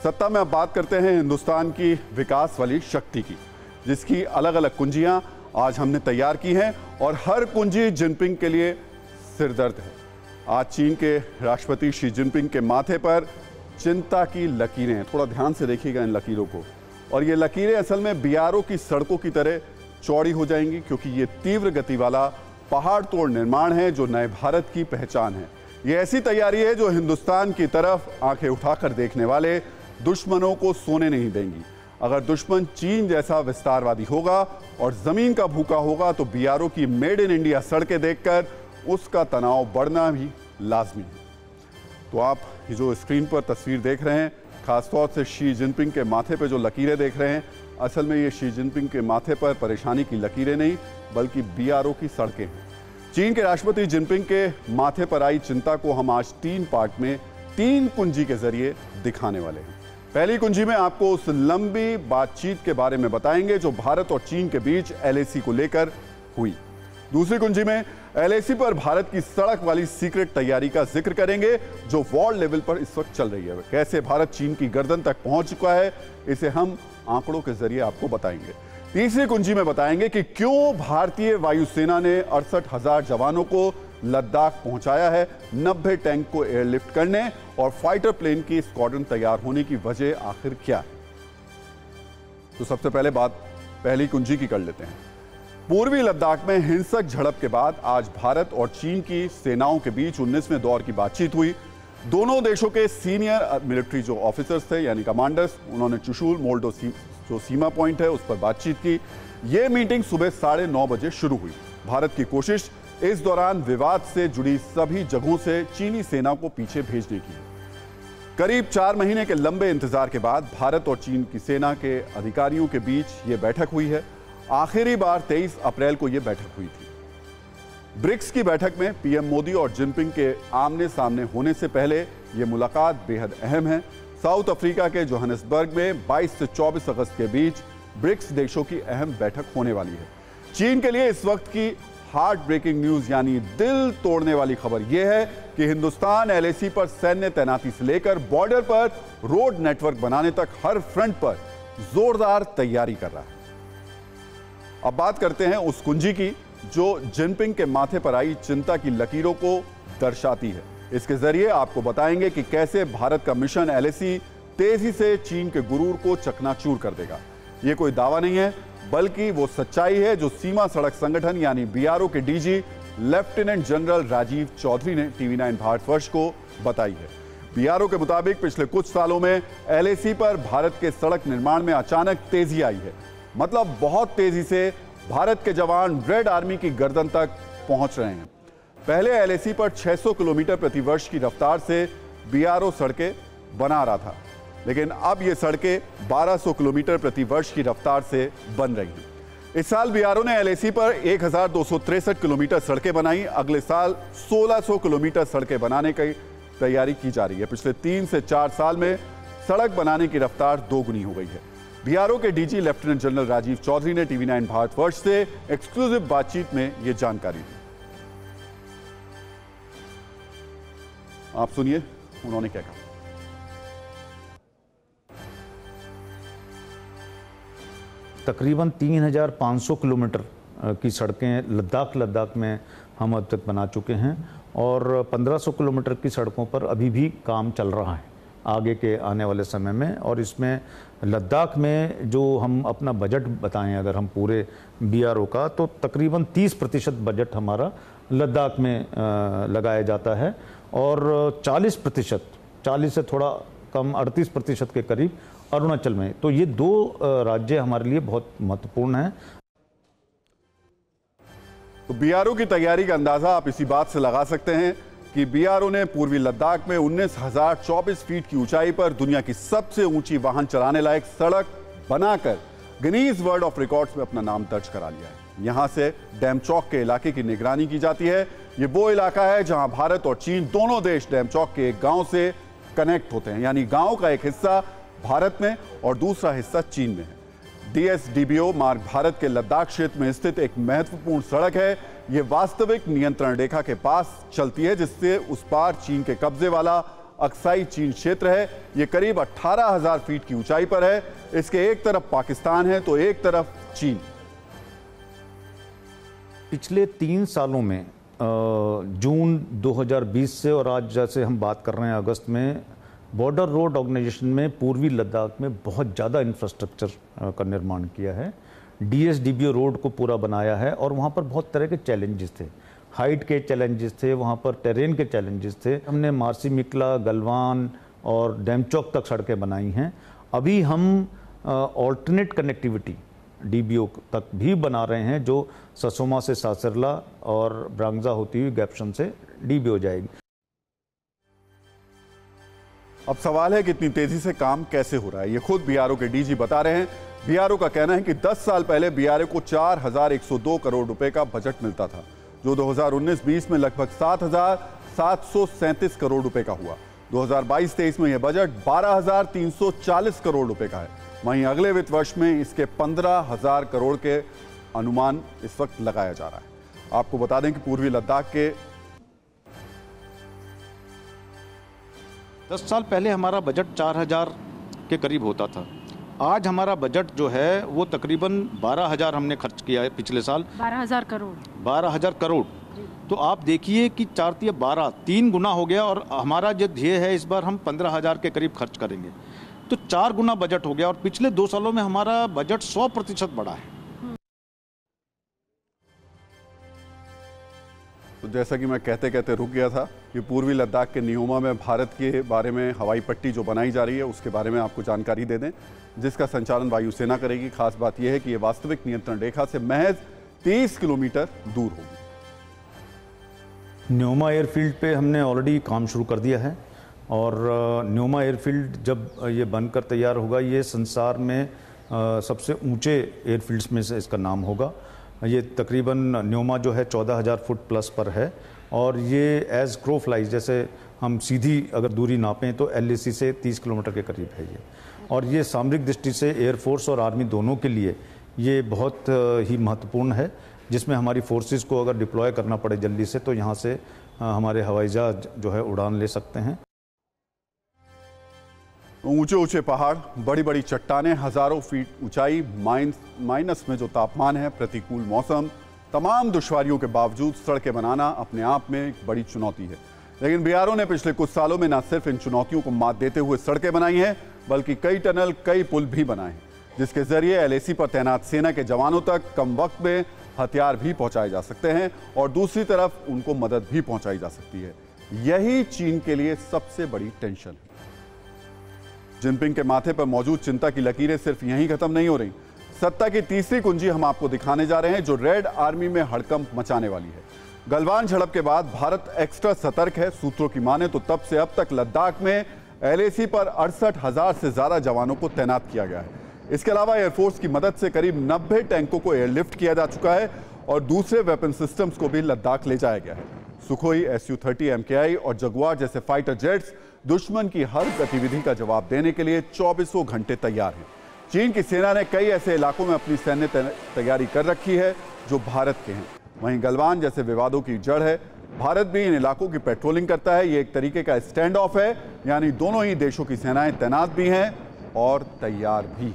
सत्ता में अब बात करते हैं हिंदुस्तान की विकास वाली शक्ति की, जिसकी अलग अलग कुंजियां आज हमने तैयार की हैं और हर कुंजी जिनपिंग के लिए सिरदर्द है। आज चीन के राष्ट्रपति शी जिनपिंग के माथे पर चिंता की लकीरें हैं। थोड़ा ध्यान से देखिएगा इन लकीरों को। और ये लकीरें असल में बीआरओ की सड़कों की तरह चौड़ी हो जाएंगी, क्योंकि ये तीव्र गति वाला पहाड़ तोड़ निर्माण है जो नए भारत की पहचान है। ये ऐसी तैयारी है जो हिंदुस्तान की तरफ आंखें उठाकर देखने वाले दुश्मनों को सोने नहीं देंगी। अगर दुश्मन चीन जैसा विस्तारवादी होगा और जमीन का भूखा होगा तो बीआरओ की मेड इन इंडिया सड़कें देखकर उसका तनाव बढ़ना भी लाजमी है। तो आप ये जो स्क्रीन पर तस्वीर देख रहे हैं, खासतौर से शी जिनपिंग के माथे पर जो लकीरें देख रहे हैं, असल में ये शी जिनपिंग के माथे पर परेशानी की लकीरें नहीं बल्कि बीआरओ की सड़कें हैं। चीन के राष्ट्रपति जिनपिंग के माथे पर आई चिंता को हम आज 3 पार्ट में 3 कुंजी के जरिए दिखाने वाले हैं। पहली कुंजी में आपको उस लंबी बातचीत के बारे में बताएंगे जो भारत और चीन के बीच एलएसी को लेकर हुई। दूसरी कुंजी में एलएसी पर भारत की सड़क वाली सीक्रेट तैयारी का जिक्र करेंगे जो वर्ल्ड लेवल पर इस वक्त चल रही है। कैसे भारत चीन की गर्दन तक पहुंच चुका है, इसे हम आंकड़ों के जरिए आपको बताएंगे। तीसरी कुंजी में बताएंगे कि क्यों भारतीय वायुसेना ने 68,000 जवानों को लद्दाख पहुंचाया है, 90 टैंक को एयरलिफ्ट करने और फाइटर प्लेन की स्क्वाड्रन तैयार होने की वजह आखिर क्या है। तो सबसे पहले बात पहली कुंजी की कर लेते हैं। पूर्वी लद्दाख में हिंसक झड़प के बाद आज भारत और चीन की सेनाओं के बीच 19वें दौर की बातचीत हुई। दोनों देशों के सीनियर मिलिट्री जो ऑफिसर्स थे यानी कमांडर्स, उन्होंने चुशूल मोल्डो जो सीमा पॉइंट है उस पर बातचीत की। यह मीटिंग सुबह 9:30 बजे शुरू हुई। भारत की कोशिश इस दौरान विवाद से जुड़ी सभी जगहों से चीनी सेना को पीछे भेजने की। करीब 4 महीने के लंबे इंतजार के बाद भारत और चीन की सेना के अधिकारियों के बीच यह बैठक हुई है। आखिरी बार 23 अप्रैल को यह बैठक हुई थी। ब्रिक्स की बैठक में पीएम मोदी और जिनपिंग के आमने सामने होने से पहले यह मुलाकात बेहद अहम है। साउथ अफ्रीका के जोहानिसबर्ग में 22 से 24 अगस्त के बीच ब्रिक्स देशों की अहम बैठक होने वाली है। चीन के लिए इस वक्त की हार्ट ब्रेकिंग न्यूज यानी दिल तोड़ने वाली खबर यह है कि हिंदुस्तान एलएसी पर सैन्य तैनाती से लेकर बॉर्डर पर रोड नेटवर्क बनाने तक हर फ्रंट पर जोरदार तैयारी कर रहा है। अब बात करते हैं उस कुंजी की जो जिनपिंग के माथे पर आई चिंता की लकीरों को दर्शाती है। इसके जरिए आपको बताएंगे कि कैसे भारत का मिशन एलएसी तेजी से चीन के गुरूर को चकनाचूर कर देगा। यह कोई दावा नहीं है बल्कि वो सच्चाई है जो सीमा सड़क संगठन यानी बीआरओ के DG lieutenant general Rajiv Chaudhary ने टीवी9 भारतवर्ष को बताई है। बीआरओ के मुताबिक पिछले कुछ सालों में एलएसी पर भारत के सड़क निर्माण में अचानक तेजी आई है। मतलब बहुत तेजी से भारत के जवान रेड आर्मी की गर्दन तक पहुंच रहे हैं। पहले एलएसी पर 600 किलोमीटर प्रति वर्ष की रफ्तार से बीआरओ सड़कें बना रहा था, लेकिन अब ये सड़कें 1200 किलोमीटर प्रति वर्ष की रफ्तार से बन रही हैं। इस साल बीआरओ ने एलएसी पर 1263 किलोमीटर सड़कें बनाई। अगले साल 1600 किलोमीटर सड़कें बनाने की तैयारी की जा रही है। पिछले 3 से 4 साल में सड़क बनाने की रफ्तार 2 गुनी हो गई है। बीआरओ के DG lieutenant general Rajiv Chaudhary ने टीवी9 भारतवर्ष से एक्सक्लूसिव बातचीत में यह जानकारी दी। आप सुनिए उन्होंने क्या कहा। तकरीबन 3500 किलोमीटर की सड़कें लद्दाख में हम अब तक बना चुके हैं और 1500 किलोमीटर की सड़कों पर अभी भी काम चल रहा है आगे के आने वाले समय में। और इसमें लद्दाख में जो हम अपना बजट बताएं अगर हम पूरे बीआरओ का, तो तकरीबन 30% बजट हमारा लद्दाख में लगाया जाता है और 40% 40 से थोड़ा कम 38% के करीब अरुणाचल में। तो ये 2 राज्य हमारे लिए बहुत महत्वपूर्ण हैं। तो बीआरओ की तैयारी का अंदाजा आप इसी बात से लगा सकते हैं कि बीआरओ ने पूर्वी लद्दाख में 19,024 फीट की ऊंचाई पर दुनिया की सबसे ऊंची वाहन चलाने लायक सड़क बनाकर गिनीज वर्ल्ड ऑफ रिकॉर्ड्स में अपना नाम दर्ज करा लिया है। यहां से डैमचौक के इलाके की निगरानी की जाती है। यह वो इलाका है जहां भारत और चीन दोनों देश डैमचौक के एक गांव से कनेक्ट होते हैं, यानी गांव का एक हिस्सा भारत में और दूसरा हिस्सा चीन में है। डीएसडीबीओ मार्ग भारत के लद्दाख क्षेत्र में स्थित एक महत्वपूर्ण सड़क है। यह वास्तविक नियंत्रण रेखा के पास चलती है जिससे उस पार चीन के कब्जे वाला अक्साई चीन क्षेत्र है। ये करीब 18,000 फीट की ऊंचाई पर है। इसके एक तरफ पाकिस्तान है तो एक तरफ चीन। पिछले 3 सालों में जून 2020 से और आज जैसे हम बात कर रहे हैं अगस्त में, बॉर्डर रोड ऑर्गेनाइजेशन में पूर्वी लद्दाख में बहुत ज़्यादा इंफ्रास्ट्रक्चर का निर्माण किया है। DSDBO रोड को पूरा बनाया है और वहाँ पर बहुत तरह के चैलेंजेस थे, हाइट के चैलेंजेस थे, वहाँ पर टेरेन के चैलेंजेस थे। हमने मार्सी मिकला, गलवान और डैमचौक तक सड़कें बनाई हैं। अभी हम ऑल्टरनेट कनेक्टिविटी DBO तक भी बना रहे हैं, जो ससोमा से सासरला और ब्रांगजा होती हुई गैप्शन से DBO जाएगी। अब सवाल है कि इतनी तेजी से काम कैसे हो रहा है। ये खुद BRO के DG बता रहे हैं। BRO का कहना है कि 10 साल पहले BRO को 4,102 करोड़ रुपए का बजट मिलता था, जो 2019-20 में लगभग 7,737 करोड़ रुपए का हुआ। 2022-23 में यह बजट 12,340 करोड़ रुपए का है। वहीं अगले वित्त वर्ष में इसके 15,000 करोड़ के अनुमान इस वक्त लगाया जा रहा है। आपको बता दें कि पूर्वी लद्दाख के 10 साल पहले हमारा बजट 4,000 के करीब होता था। आज हमारा बजट जो है वो तकरीबन 12,000 हमने खर्च किया है पिछले साल। 12,000 करोड़। 12,000 करोड़। तो आप देखिए कि 4 × 12 3 गुना हो गया और हमारा जो ध्येय है इस बार हम 15,000 के करीब खर्च करेंगे, तो 4 गुना बजट हो गया। और पिछले 2 सालों में हमारा बजट 100% बढ़ा है। तो जैसा कि मैं कहते कहते रुक गया था कि पूर्वी लद्दाख के न्योमा में भारत के बारे में हवाई पट्टी जो बनाई जा रही है उसके बारे में आपको जानकारी दे दें, जिसका संचालन वायुसेना करेगी। खास बात यह है कि यह वास्तविक नियंत्रण रेखा से महज 30 किलोमीटर दूर होगी। न्योमा एयरफील्ड पे हमने ऑलरेडी काम शुरू कर दिया है और न्योमा एयरफील्ड जब ये बनकर तैयार होगा, ये संसार में सबसे ऊंचे एयरफील्ड्स में से इसका नाम होगा। ये तकरीबन न्योमा जो है 14,000 फुट प्लस पर है और ये एज क्रो फ्लाइज, जैसे हम सीधी अगर दूरी नापें तो LAC से 30 किलोमीटर के करीब है ये। और ये सामरिक दृष्टि से एयरफोर्स और आर्मी दोनों के लिए ये बहुत ही महत्वपूर्ण है, जिसमें हमारी फोर्सेस को अगर डिप्लॉय करना पड़े जल्दी से तो यहाँ से हमारे हवाई जहाज जो है उड़ान ले सकते हैं। ऊंचे ऊंचे पहाड़, बड़ी बड़ी चट्टानें, हजारों फीट ऊंचाई, माइनस में जो तापमान है, प्रतिकूल मौसम, तमाम दुश्वारियों के बावजूद सड़कें बनाना अपने आप में एक बड़ी चुनौती है। लेकिन BRO ने पिछले कुछ सालों में न सिर्फ इन चुनौतियों को मात देते हुए सड़कें बनाई हैं, बल्कि कई टनल, कई पुल भी बनाए हैं, जिसके जरिए LAC पर तैनात सेना के जवानों तक कम वक्त में हथियार भी पहुंचाए जा सकते हैं और दूसरी तरफ उनको मदद भी पहुंचाई जा सकती है। यही चीन के लिए सबसे बड़ी टेंशन है। जिनपिंग के माथे पर मौजूद चिंता की लकीरें सिर्फ यहीं खत्म नहीं हो रही। सत्ता की तीसरी कुंजी हम आपको दिखाने जा रहे हैं, जो रेड आर्मी में हड़कंप मचाने वाली है। गलवान झड़प के बाद भारत एक्स्ट्रा सतर्क है। सूत्रों की माने तो तब से अब तक लद्दाख में LAC पर 68,000 से ज्यादा जवानों को तैनात किया गया है। इसके अलावा एयरफोर्स की मदद से करीब 90 टैंकों को एयरलिफ्ट किया जा चुका है और दूसरे वेपन सिस्टम्स को भी लद्दाख ले जाया गया है। सुखोई, Su-30 MKI और जगुआर जैसे फाइटर जेट्स दुश्मन की हर गतिविधि का जवाब देने के लिए 24 घंटे तैयार हैं। चीन की सेना ने कई ऐसे इलाकों में अपनी सैन्य तैयारी कर रखी है जो भारत के हैं। वहीं गलवान जैसे विवादों की जड़ है। भारत भी इन इलाकों की पेट्रोलिंग करता है। ये एक तरीके का स्टैंड ऑफ है, यानी दोनों ही देशों की सेनाएं तैनात भी हैं और तैयार भी।